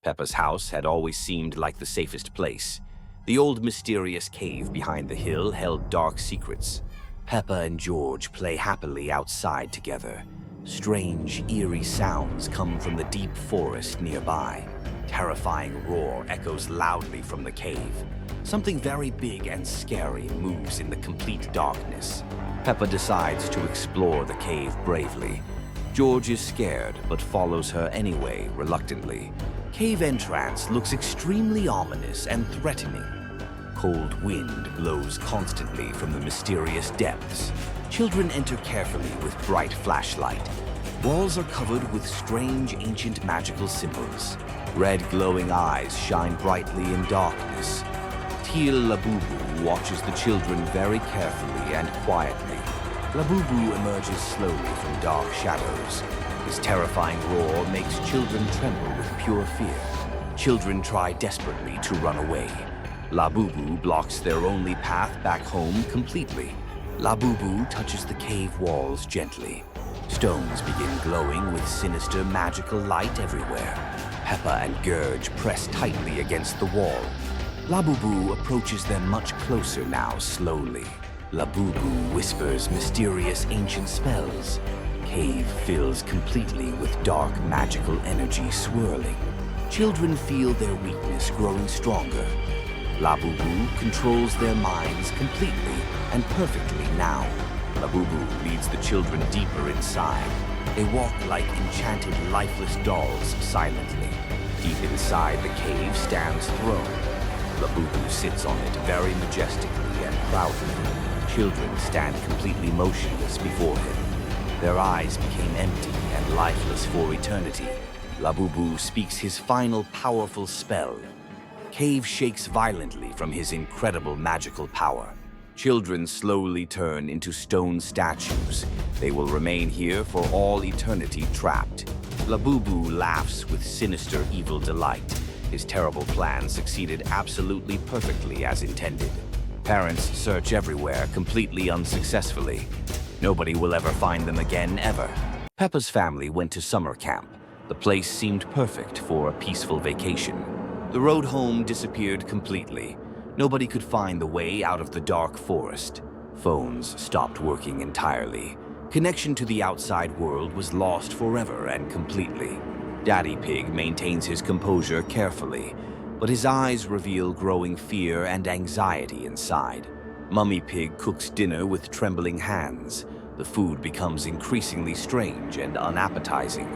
Peppa's house had always seemed like the safest place. The old mysterious cave behind the hill held dark secrets. Peppa and George play happily outside together. Strange, eerie sounds come from the deep forest nearby. Terrifying roar echoes loudly from the cave. Something very big and scary moves in the complete darkness. Peppa decides to explore the cave bravely. George is scared, but follows her anyway, reluctantly. Cave entrance looks extremely ominous and threatening. Cold wind blows constantly from the mysterious depths. Children enter carefully with bright flashlight. Walls are covered with strange ancient magical symbols. Red glowing eyes shine brightly in darkness. Teal Labubu watches the children very carefully and quietly. Labubu emerges slowly from dark shadows. His terrifying roar makes children tremble with pure fear. Children try desperately to run away. Labubu blocks their only path back home completely. Labubu touches the cave walls gently. Stones begin glowing with sinister magical light everywhere. Peppa and Gurge press tightly against the wall. Labubu approaches them much closer now, slowly. Labubu whispers mysterious ancient spells. Cave fills completely with dark magical energy swirling. Children feel their weakness growing stronger. Labubu controls their minds completely and perfectly now. Labubu leads the children deeper inside. They walk like enchanted, lifeless dolls silently. Deep inside the cave stands throne. Labubu sits on it very majestically and proudly. Children stand completely motionless before him. Their eyes became empty and lifeless for eternity. Labubu speaks his final powerful spell. Cave shakes violently from his incredible magical power. Children slowly turn into stone statues. They will remain here for all eternity trapped. Labubu laughs with sinister evil delight. His terrible plan succeeded absolutely perfectly as intended. Parents search everywhere completely unsuccessfully. Nobody will ever find them again, ever. Peppa's family went to summer camp. The place seemed perfect for a peaceful vacation. The road home disappeared completely. Nobody could find the way out of the dark forest. Phones stopped working entirely. Connection to the outside world was lost forever and completely. Daddy Pig maintains his composure carefully, but his eyes reveal growing fear and anxiety inside. Mummy Pig cooks dinner with trembling hands. The food becomes increasingly strange and unappetizing.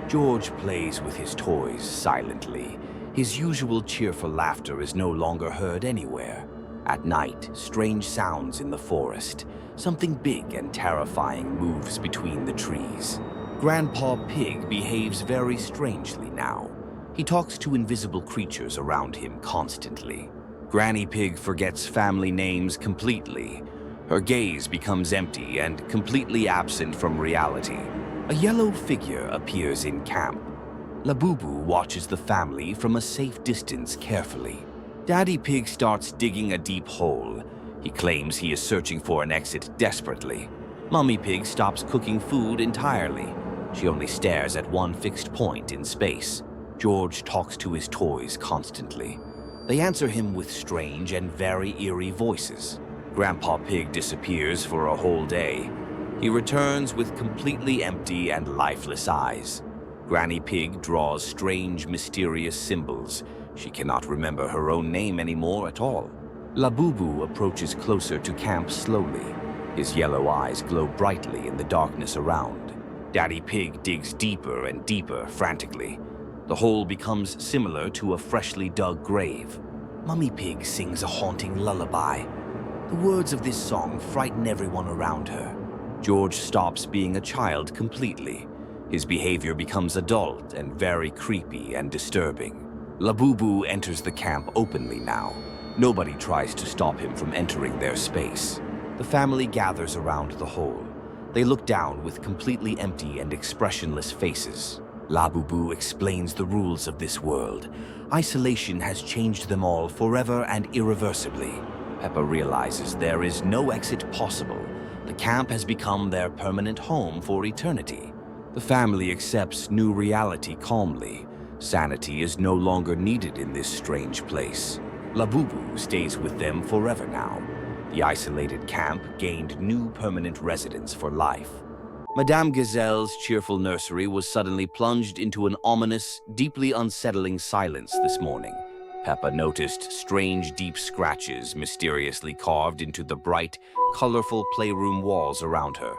George plays with his toys silently. His usual cheerful laughter is no longer heard anywhere. At night, strange sounds in the forest. Something big and terrifying moves between the trees. Grandpa Pig behaves very strangely now. He talks to invisible creatures around him constantly. Granny Pig forgets family names completely. Her gaze becomes empty and completely absent from reality. A yellow figure appears in camp. Labubu watches the family from a safe distance carefully. Daddy Pig starts digging a deep hole. He claims he is searching for an exit desperately. Mummy Pig stops cooking food entirely. She only stares at one fixed point in space. George talks to his toys constantly. They answer him with strange and very eerie voices. Grandpa Pig disappears for a whole day. He returns with completely empty and lifeless eyes. Granny Pig draws strange, mysterious symbols. She cannot remember her own name anymore at all. Labubu approaches closer to camp slowly. His yellow eyes glow brightly in the darkness around. Daddy Pig digs deeper and deeper frantically. The hole becomes similar to a freshly dug grave. Mummy Pig sings a haunting lullaby. The words of this song frighten everyone around her. George stops being a child completely. His behavior becomes adult and very creepy and disturbing. Labubu enters the camp openly now. Nobody tries to stop him from entering their space. The family gathers around the hole. They look down with completely empty and expressionless faces. Labubu explains the rules of this world. Isolation has changed them all forever and irreversibly. Peppa realizes there is no exit possible. The camp has become their permanent home for eternity. The family accepts new reality calmly. Sanity is no longer needed in this strange place. Labubu stays with them forever now. The isolated camp gained new permanent residence for life. Madame Gazelle's cheerful nursery was suddenly plunged into an ominous, deeply unsettling silence this morning. Peppa noticed strange deep scratches mysteriously carved into the bright, colorful playroom walls around her.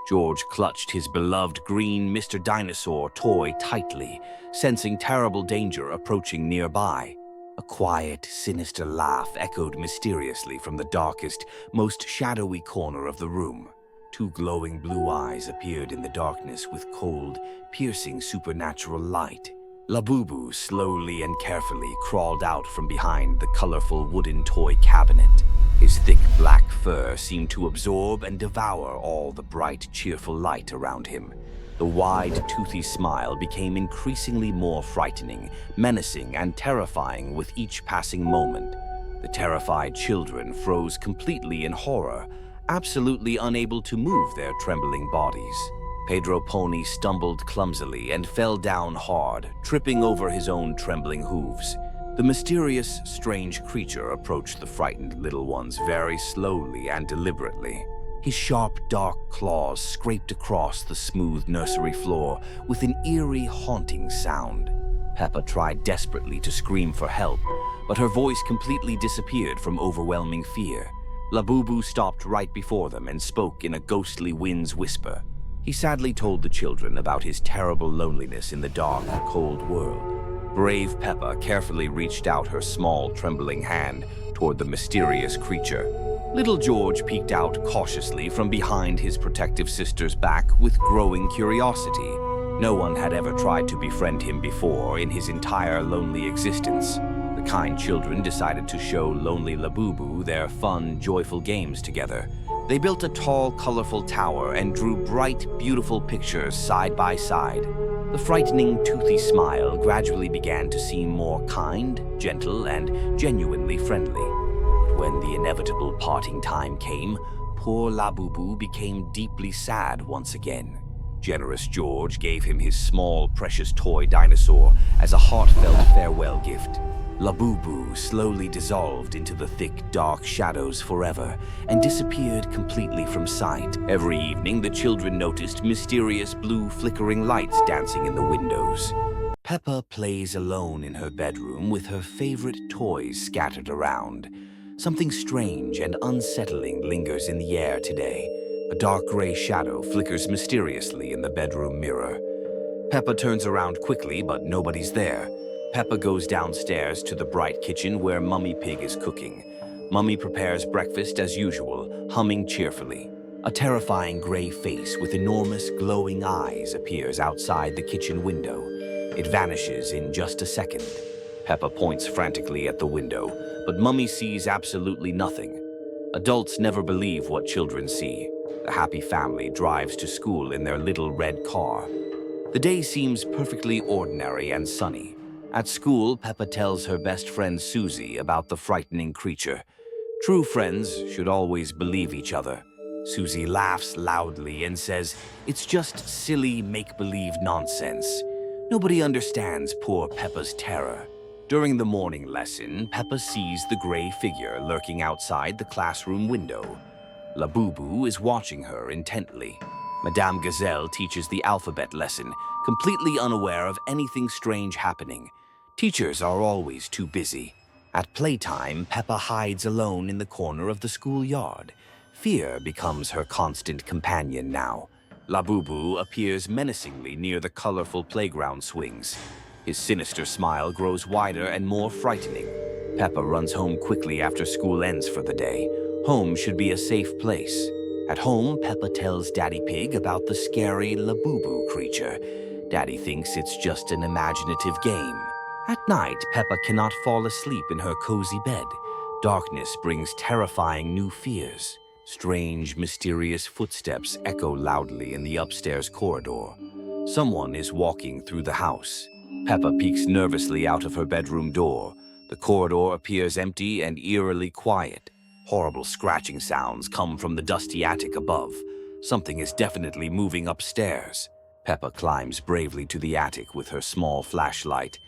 George clutched his beloved green Mr. Dinosaur toy tightly, sensing terrible danger approaching nearby. A quiet, sinister laugh echoed mysteriously from the darkest, most shadowy corner of the room. Two glowing blue eyes appeared in the darkness with cold, piercing supernatural light. Labubu slowly and carefully crawled out from behind the colorful wooden toy cabinet. His thick black fur seemed to absorb and devour all the bright, cheerful light around him. The wide, toothy smile became increasingly more frightening, menacing, and terrifying with each passing moment. The terrified children froze completely in horror, absolutely unable to move their trembling bodies. Pedro Pony stumbled clumsily and fell down hard, tripping over his own trembling hooves. The mysterious, strange creature approached the frightened little ones very slowly and deliberately. His sharp, dark claws scraped across the smooth nursery floor with an eerie, haunting sound. Peppa tried desperately to scream for help, but her voice completely disappeared from overwhelming fear. Labubu stopped right before them and spoke in a ghostly wind's whisper. He sadly told the children about his terrible loneliness in the dark, cold world. Brave Peppa carefully reached out her small, trembling hand toward the mysterious creature. Little George peeked out cautiously from behind his protective sister's back with growing curiosity. No one had ever tried to befriend him before in his entire lonely existence. The kind children decided to show lonely Labubu their fun, joyful games together. They built a tall, colorful tower and drew bright, beautiful pictures side by side. The frightening, toothy smile gradually began to seem more kind, gentle, and genuinely friendly. But when the inevitable parting time came, poor Labubu became deeply sad once again. Generous George gave him his small, precious toy dinosaur as a heartfelt farewell gift. Labubu slowly dissolved into the thick, dark shadows forever and disappeared completely from sight. Every evening, the children noticed mysterious blue flickering lights dancing in the windows. Peppa plays alone in her bedroom with her favorite toys scattered around. Something strange and unsettling lingers in the air today. A dark gray shadow flickers mysteriously in the bedroom mirror. Peppa turns around quickly, but nobody's there. Peppa goes downstairs to the bright kitchen where Mummy Pig is cooking. Mummy prepares breakfast as usual, humming cheerfully. A terrifying gray face with enormous glowing eyes appears outside the kitchen window. It vanishes in just a second. Peppa points frantically at the window, but Mummy sees absolutely nothing. Adults never believe what children see. The happy family drives to school in their little red car. The day seems perfectly ordinary and sunny. At school, Peppa tells her best friend Susie about the frightening creature. True friends should always believe each other. Susie laughs loudly and says, "It's just silly make-believe nonsense. Nobody understands poor Peppa's terror." During the morning lesson, Peppa sees the gray figure lurking outside the classroom window. Labubu is watching her intently. Madame Gazelle teaches the alphabet lesson, completely unaware of anything strange happening. Teachers are always too busy. At playtime, Peppa hides alone in the corner of the schoolyard. Fear becomes her constant companion now. Labubu appears menacingly near the colorful playground swings. His sinister smile grows wider and more frightening. Peppa runs home quickly after school ends for the day. Home should be a safe place. At home, Peppa tells Daddy Pig about the scary Labubu creature. Daddy thinks it's just an imaginative game. At night, Peppa cannot fall asleep in her cozy bed. Darkness brings terrifying new fears. Strange, mysterious footsteps echo loudly in the upstairs corridor. Someone is walking through the house. Peppa peeks nervously out of her bedroom door. The corridor appears empty and eerily quiet. Horrible scratching sounds come from the dusty attic above. Something is definitely moving upstairs. Peppa climbs bravely to the attic with her small flashlight.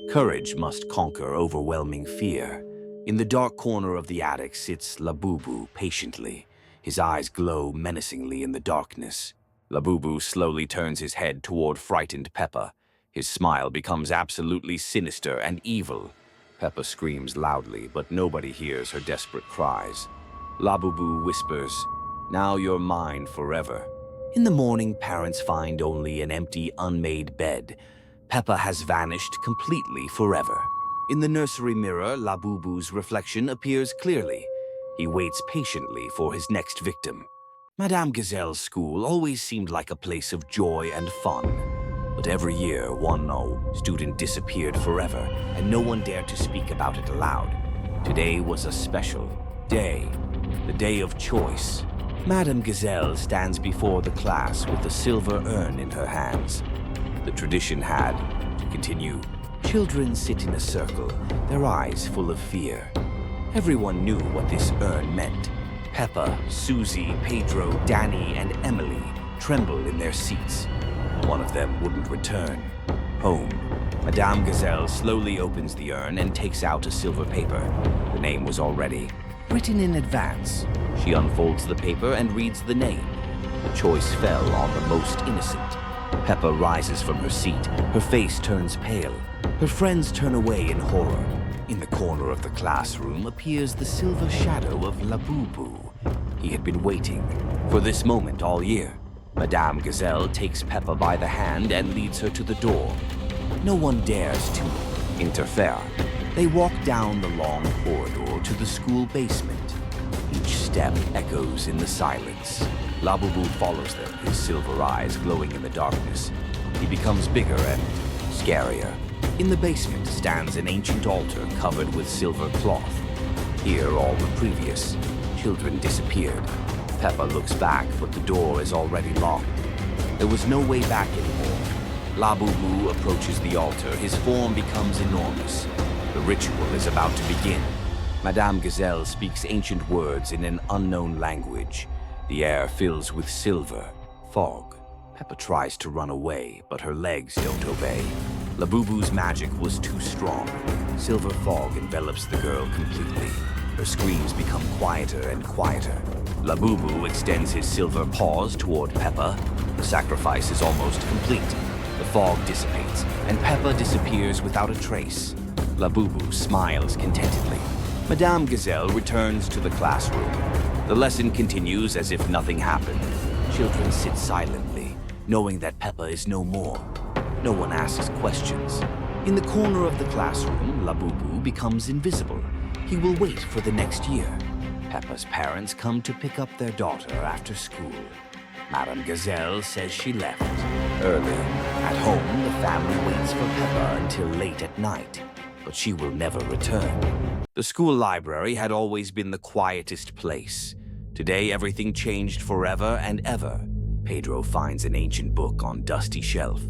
Courage must conquer overwhelming fear. In the dark corner of the attic sits Labubu patiently. His eyes glow menacingly in the darkness. Labubu slowly turns his head toward frightened Peppa. His smile becomes absolutely sinister and evil. Peppa screams loudly, but nobody hears her desperate cries. Labubu whispers, "Now you're mine forever." In the morning, parents find only an empty, unmade bed. Peppa has vanished completely forever. In the nursery mirror, Labubu's reflection appears clearly. He waits patiently for his next victim. Madame Gazelle's school always seemed like a place of joy and fun. But every year, one student disappeared forever, and no one dared to speak about it aloud. Today was a special day, the day of choice. Madame Gazelle stands before the class with a silver urn in her hands. The tradition had to continue. Children sit in a circle, their eyes full of fear. Everyone knew what this urn meant. Peppa, Susie, Pedro, Danny, and Emily trembled in their seats. One of them wouldn't return home. Madame Gazelle slowly opens the urn and takes out a silver paper. The name was already written in advance. She unfolds the paper and reads the name. The choice fell on the most innocent. Peppa rises from her seat. Her face turns pale. Her friends turn away in horror. In the corner of the classroom appears the silver shadow of Labubu. He had been waiting for this moment all year. Madame Gazelle takes Peppa by the hand and leads her to the door. No one dares to interfere. They walk down the long corridor to the school basement. Each step echoes in the silence. Labubu follows them, his silver eyes glowing in the darkness. He becomes bigger and scarier. In the basement stands an ancient altar covered with silver cloth. Here all the previous children disappeared. Peppa looks back, but the door is already locked. There was no way back anymore. Labubu approaches the altar. His form becomes enormous. The ritual is about to begin. Madame Gazelle speaks ancient words in an unknown language. The air fills with silver fog. Peppa tries to run away, but her legs don't obey. Labubu's magic was too strong. Silver fog envelops the girl completely. Her screams become quieter and quieter. Labubu extends his silver paws toward Peppa. The sacrifice is almost complete. The fog dissipates, and Peppa disappears without a trace. Labubu smiles contentedly. Madame Gazelle returns to the classroom. The lesson continues as if nothing happened. Children sit silently, knowing that Peppa is no more. No one asks questions. In the corner of the classroom, Labubu becomes invisible. He will wait for the next year. Peppa's parents come to pick up their daughter after school. Madame Gazelle says she left early. At home, the family waits for Peppa until late at night, but she will never return. The school library had always been the quietest place. Today, everything changed forever and ever. Pedro finds an ancient book on dusty shelf.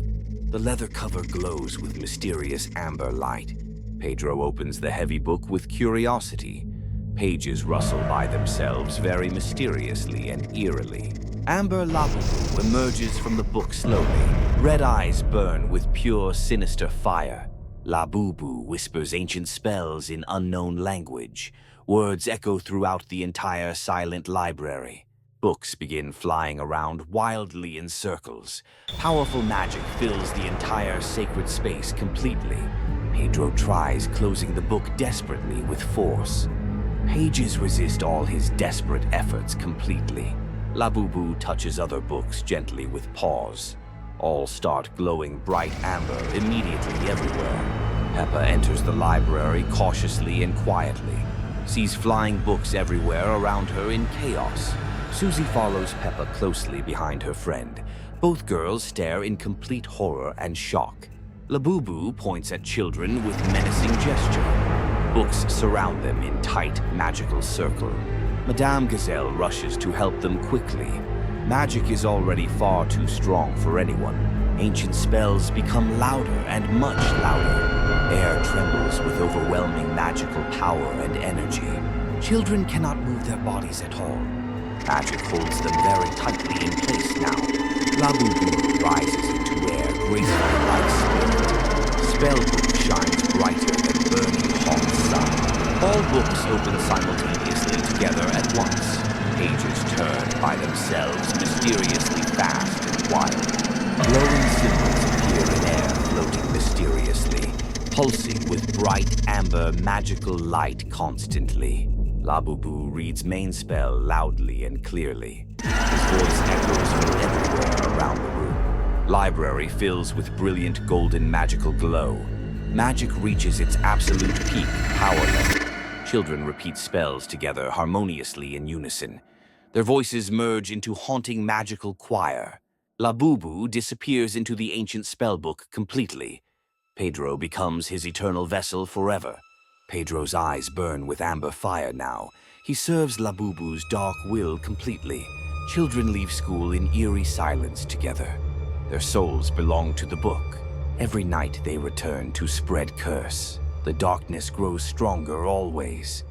The leather cover glows with mysterious amber light. Pedro opens the heavy book with curiosity. Pages rustle by themselves very mysteriously and eerily. Amber Labubu emerges from the book slowly. Red eyes burn with pure, sinister fire. Labubu whispers ancient spells in unknown language. Words echo throughout the entire silent library. Books begin flying around wildly in circles. Powerful magic fills the entire sacred space completely. Pedro tries closing the book desperately with force. Pages resist all his desperate efforts completely. Labubu touches other books gently with paws. All start glowing bright amber immediately everywhere. Peppa enters the library cautiously and quietly, sees flying books everywhere around her in chaos. Susie follows Peppa closely behind her friend. Both girls stare in complete horror and shock. Labubu points at children with menacing gesture. Books surround them in tight, magical circle. Madame Gazelle rushes to help them quickly. Magic is already far too strong for anyone. Ancient spells become louder and much louder. Air trembles with overwhelming magical power and energy. Children cannot move their bodies at all. Magic holds them very tightly in place now. Labubu rises into air gracefully like spirit. Spellbook shines brighter than burning hot sun. All books open simultaneously together at once. Pages turn by themselves, mysteriously fast and wild. Glowing symbols appear in air, floating mysteriously, pulsing with bright amber magical light constantly. Labubu reads main spell loudly and clearly. His voice echoes from everywhere around the room. Library fills with brilliant golden magical glow. Magic reaches its absolute peak power level. Children repeat spells together harmoniously in unison. Their voices merge into haunting magical choir. Labubu disappears into the ancient spellbook completely. Pedro becomes his eternal vessel forever. Pedro's eyes burn with amber fire now. He serves Labubu's dark will completely. Children leave school in eerie silence together. Their souls belong to the book. Every night they return to spread curse. The darkness grows stronger always.